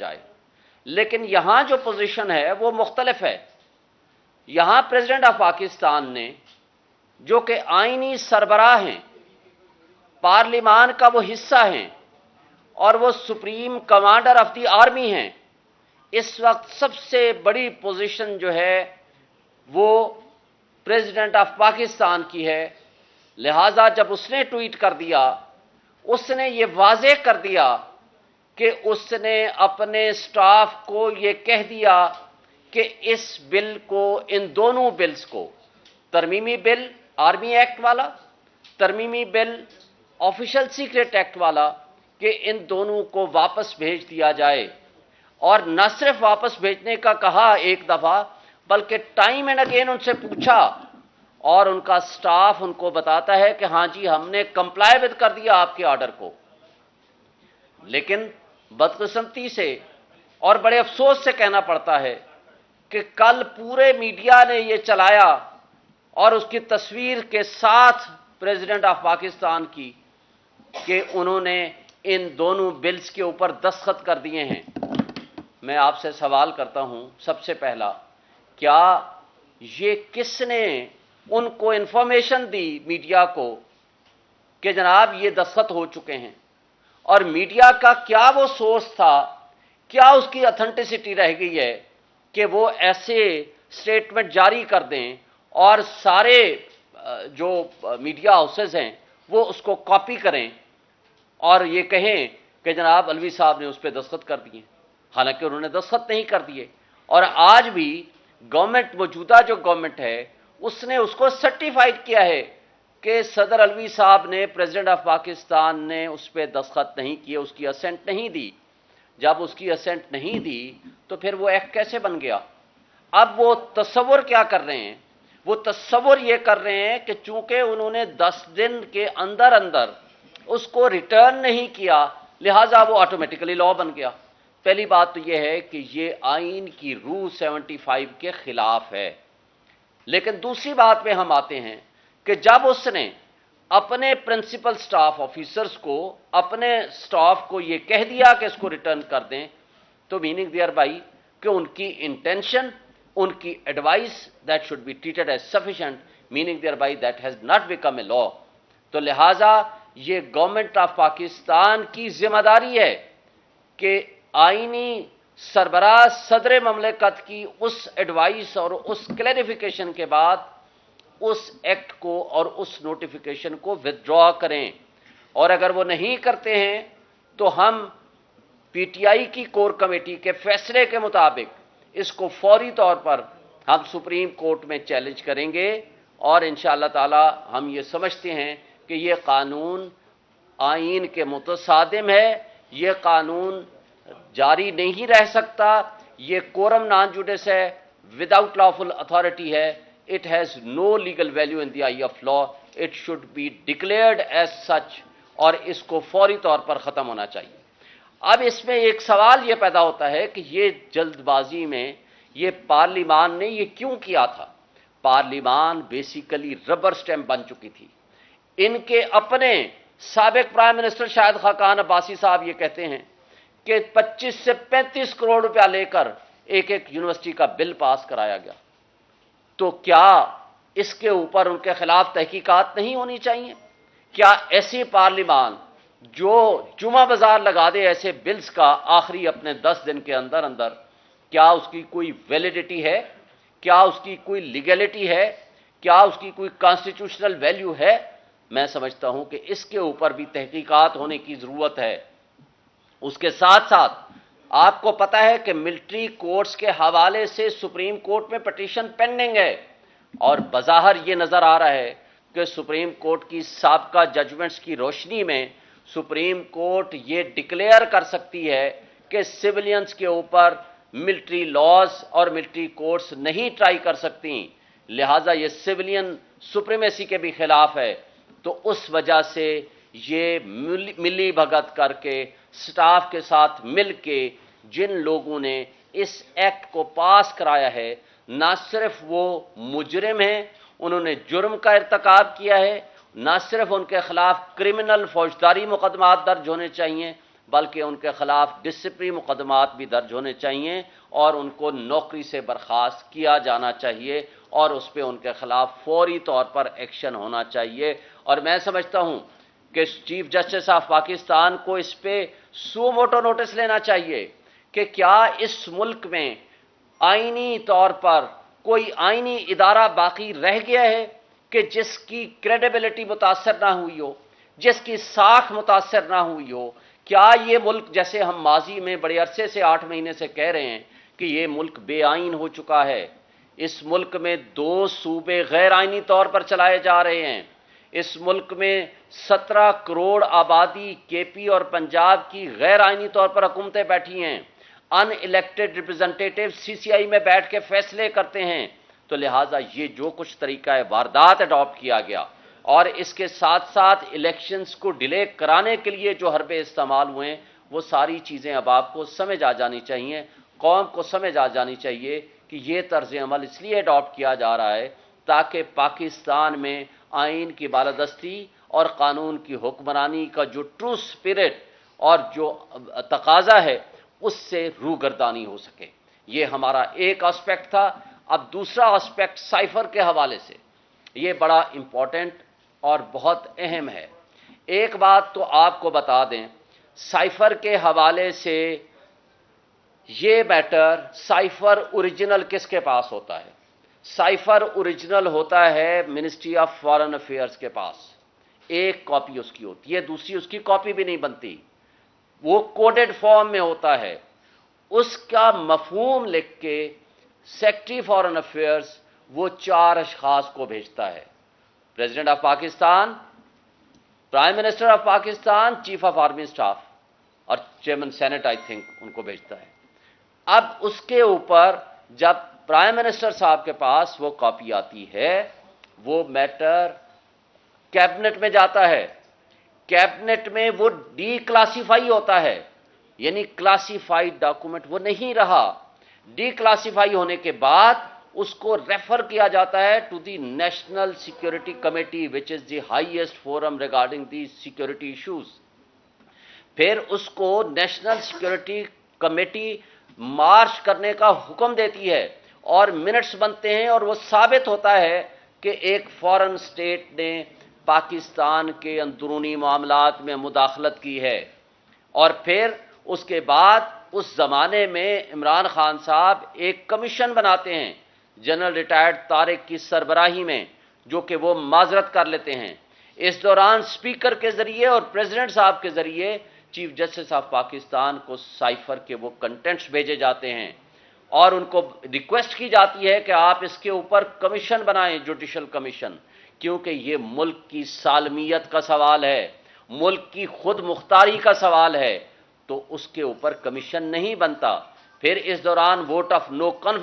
جائے، لیکن یہاں جو پوزیشن ہے وہ مختلف ہے۔ یہاں پریزیڈنٹ آف پاکستان نے، جو کہ آئینی سربراہ ہیں، پارلیمان کا وہ حصہ ہیں اور وہ supreme commander of the army ہیں، اس وقت سب سے بڑی پوزیشن جو ہے وہ پریزیڈنٹ آف پاکستان کی ہے۔ لہذا جب اس نے ٹویٹ کر دیا، اس نے یہ واضح کر دیا کہ اس نے اپنے سٹاف کو یہ کہہ دیا کہ اس بل کو، ان دونوں بلز کو، ترمیمی بل آرمی ایکٹ والا، ترمیمی بل آفیشل سیکریٹ ایکٹ والا، کہ ان دونوں کو واپس بھیج دیا جائے۔ اور نہ صرف واپس بھیجنے کا کہا ایک دفعہ، بلکہ ٹائم اینڈ اگین ان سے پوچھا، اور ان کا سٹاف ان کو بتاتا ہے کہ ہاں جی ہم نے کمپلائی کر دیا آپ کے آرڈر کو۔ لیکن بدقسمتی سے اور بڑے افسوس سے کہنا پڑتا ہے کہ کل پورے میڈیا نے یہ چلایا، اور اس کی تصویر کے ساتھ پریزیڈنٹ آف پاکستان کی، کہ انہوں نے ان دونوں بلز کے اوپر دستخط کر دیے ہیں۔ میں آپ سے سوال کرتا ہوں، سب سے پہلا، کیا یہ کس نے ان کو انفارمیشن دی میڈیا کو کہ جناب یہ دستخط ہو چکے ہیں؟ اور میڈیا کا کیا وہ سورس تھا، کیا اس کی اتھینٹسٹی رہ گئی ہے کہ وہ ایسے سٹیٹمنٹ جاری کر دیں اور سارے جو میڈیا ہاؤسز ہیں وہ اس کو کاپی کریں اور یہ کہیں کہ جناب الوی صاحب نے اس پہ دستخط کر دیے، حالانکہ انہوں نے دستخط نہیں کر دیے۔ اور آج بھی گورنمنٹ، موجودہ جو گورنمنٹ ہے، اس نے اس کو سرٹیفائیڈ کیا ہے کہ صدر الوی صاحب نے، پریزیڈنٹ آف پاکستان نے اس پہ دستخط نہیں کیے، اس کی اسینٹ نہیں دی۔ جب اس کی اسینٹ نہیں دی تو پھر وہ ایکٹ کیسے بن گیا؟ اب وہ تصور کیا کر رہے ہیں؟ وہ تصور یہ کر رہے ہیں کہ چونکہ انہوں نے 10 دن کے اندر اندر اس کو ریٹرن نہیں کیا، لہٰذا وہ آٹومیٹیکلی لا بن گیا۔ پہلی بات تو یہ ہے کہ یہ آئین کی روح 75 کے خلاف ہے۔ لیکن دوسری بات پہ ہم آتے ہیں کہ جب اس نے اپنے پرنسپل سٹاف آفیسرز کو، اپنے سٹاف کو یہ کہہ دیا کہ اس کو ریٹرن کر دیں، تو میننگ دیئر بائی کہ ان کی انٹینشن، ان کی advice that should be treated as sufficient, meaning thereby that has not become a law. تو لہٰذا یہ گورنمنٹ آف پاکستان کی ذمہ داری ہے کہ آئینی سربراہ صدر مملکت کی اس ایڈوائس اور اس کلیریفیکیشن کے بعد اس ایکٹ کو اور اس نوٹیفیکیشن کو ودڈرا کریں، اور اگر وہ نہیں کرتے ہیں تو ہم پی ٹی آئی کی کور کمیٹی کے فیصلے کے مطابق اس کو فوری طور پر ہم سپریم کورٹ میں چیلنج کریں گے، اور انشاءاللہ تعالی ہم یہ سمجھتے ہیں کہ یہ قانون آئین کے متصادم ہے، یہ قانون جاری نہیں رہ سکتا، یہ کورم نان جوڈس ہے، وداؤٹ لافل اتھارٹی ہے، it has no legal value in the eye of law, it should be declared as such، اور اس کو فوری طور پر ختم ہونا چاہیے۔ اب اس میں ایک سوال یہ پیدا ہوتا ہے کہ یہ جلد بازی میں یہ پارلیمان نے یہ کیوں کیا تھا؟ پارلیمان بیسیکلی ربر سٹیمپ بن چکی تھی۔ ان کے اپنے سابق پرائم منسٹر شاہد خاقان عباسی صاحب یہ کہتے ہیں کہ 25 سے 35 کروڑ روپیہ لے کر ایک یونیورسٹی کا بل پاس کرایا گیا۔ تو کیا اس کے اوپر ان کے خلاف تحقیقات نہیں ہونی چاہیے؟ کیا ایسی پارلیمان جو جمعہ بازار لگا دے ایسے بلز کا آخری اپنے 10 دن کے اندر اندر، کیا اس کی کوئی ویلیڈیٹی ہے؟ کیا اس کی کوئی لیگلٹی ہے؟ کیا اس کی کوئی کانسٹیٹیوشنل ویلیو ہے؟ میں سمجھتا ہوں کہ اس کے اوپر بھی تحقیقات ہونے کی ضرورت ہے۔ اس کے ساتھ ساتھ آپ کو پتہ ہے کہ ملٹری کورٹس کے حوالے سے سپریم کورٹ میں پٹیشن پینڈنگ ہے، اور بظاہر یہ نظر آ رہا ہے کہ سپریم کورٹ کی سابقہ ججمنٹس کی روشنی میں سپریم کورٹ یہ ڈکلیئر کر سکتی ہے کہ سویلینز کے اوپر ملٹری لاز اور ملٹری کورٹس نہیں ٹرائی کر سکتی، لہٰذا یہ سویلین سپریمیسی کے بھی خلاف ہے۔ تو اس وجہ سے یہ ملی بھگت کر کے سٹاف کے ساتھ مل کے جن لوگوں نے اس ایکٹ کو پاس کرایا ہے، نہ صرف وہ مجرم ہیں، انہوں نے جرم کا ارتکاب کیا ہے، نہ صرف ان کے خلاف کرمنل فوجداری مقدمات درج ہونے چاہیے، بلکہ ان کے خلاف ڈسپلنری مقدمات بھی درج ہونے چاہیے اور ان کو نوکری سے برخاست کیا جانا چاہیے اور اس پہ ان کے خلاف فوری طور پر ایکشن ہونا چاہیے۔ اور میں سمجھتا ہوں کہ چیف جسٹس آف پاکستان کو اس پہ سو موٹو نوٹس لینا چاہیے کہ کیا اس ملک میں آئینی طور پر کوئی آئینی ادارہ باقی رہ گیا ہے کہ جس کی کریڈیبلٹی متاثر نہ ہوئی ہو، جس کی ساکھ متاثر نہ ہوئی ہو؟ کیا یہ ملک، جیسے ہم ماضی میں بڑے عرصے سے 8 مہینے سے کہہ رہے ہیں کہ یہ ملک بے آئین ہو چکا ہے، اس ملک میں 2 صوبے غیر آئینی طور پر چلائے جا رہے ہیں، اس ملک میں 17 کروڑ آبادی کے پی اور پنجاب کی غیر آئینی طور پر حکومتیں بیٹھی ہیں، ان الیکٹڈ ریپرزنٹیٹیو سی سی آئی میں بیٹھ کے فیصلے کرتے ہیں۔ تو لہٰذا یہ جو کچھ طریقہ واردات اڈاپٹ کیا گیا اور اس کے ساتھ ساتھ الیکشنز کو ڈیلے کرانے کے لیے جو حربے استعمال ہوئے، وہ ساری چیزیں اب آپ کو سمجھ آ جانی چاہیے، قوم کو سمجھ آ جانی چاہیے کہ یہ طرز عمل اس لیے اڈاپٹ کیا جا رہا ہے تاکہ پاکستان میں آئین کی بالادستی اور قانون کی حکمرانی کا جو ٹرو سپرٹ اور جو تقاضا ہے اس سے روگردانی ہو سکے۔ یہ ہمارا ایک اسپیکٹ تھا۔ اب دوسرا اسپیکٹ سائفر کے حوالے سے، یہ بڑا امپورٹنٹ اور بہت اہم ہے۔ ایک بات تو آپ کو بتا دیں، سائفر کے حوالے سے یہ میٹر، سائفر اوریجنل کس کے پاس ہوتا ہے؟ سائفر اوریجنل ہوتا ہے منسٹری آف فارن افیئرز کے پاس، ایک کاپی اس کی ہوتی ہے، دوسری اس کی کاپی بھی نہیں بنتی، وہ کوڈڈ فارم میں ہوتا ہے۔ اس کا مفہوم لکھ کے سیکرٹری فارن افیئرز وہ 4 اشخاص کو بھیجتا ہے، president of Pakistan, prime minister of Pakistan, chief of army staff اور چیئرمین سینٹ آئی تھنک ان کو بھیجتا ہے۔ اب اس کے اوپر جب پرائم منسٹر صاحب کے پاس وہ کاپی آتی ہے، وہ میٹر کیبنٹ میں جاتا ہے، کیبنٹ میں وہ ڈی کلاسیفائی ہوتا ہے، یعنی کلاسیفائیڈ ڈاکومنٹ وہ نہیں رہا۔ ڈی کلاسیفائی ہونے کے بعد اس کو ریفر کیا جاتا ہے to the national security committee which is the highest forum regarding the security issues. پھر اس کو نیشنل سیکورٹی کمیٹی مارچ کرنے کا حکم دیتی ہے اور منٹس بنتے ہیں اور وہ ثابت ہوتا ہے کہ ایک فارن اسٹیٹ نے پاکستان کے اندرونی معاملات میں مداخلت کی ہے۔ اور پھر اس کے بعد اس زمانے میں عمران خان صاحب ایک کمیشن بناتے ہیں جنرل ریٹائرڈ طارق کی سربراہی میں، جو کہ وہ معذرت کر لیتے ہیں۔ اس دوران اسپیکر کے ذریعے اور پریزیڈنٹ صاحب کے ذریعے چیف جسٹس آف پاکستان کو سائفر کے وہ کنٹینٹس بھیجے جاتے ہیں اور ان کو ریکویسٹ کی جاتی ہے کہ آپ اس کے اوپر کمیشن بنائیں، جوڈیشل کمیشن، کیونکہ یہ ملک کی سالمیت کا سوال ہے، ملک کی خود مختاری کا سوال ہے، تو اس کے اوپر کمیشن نہیں بنتا۔ پھر اس دوران ووٹ آف نو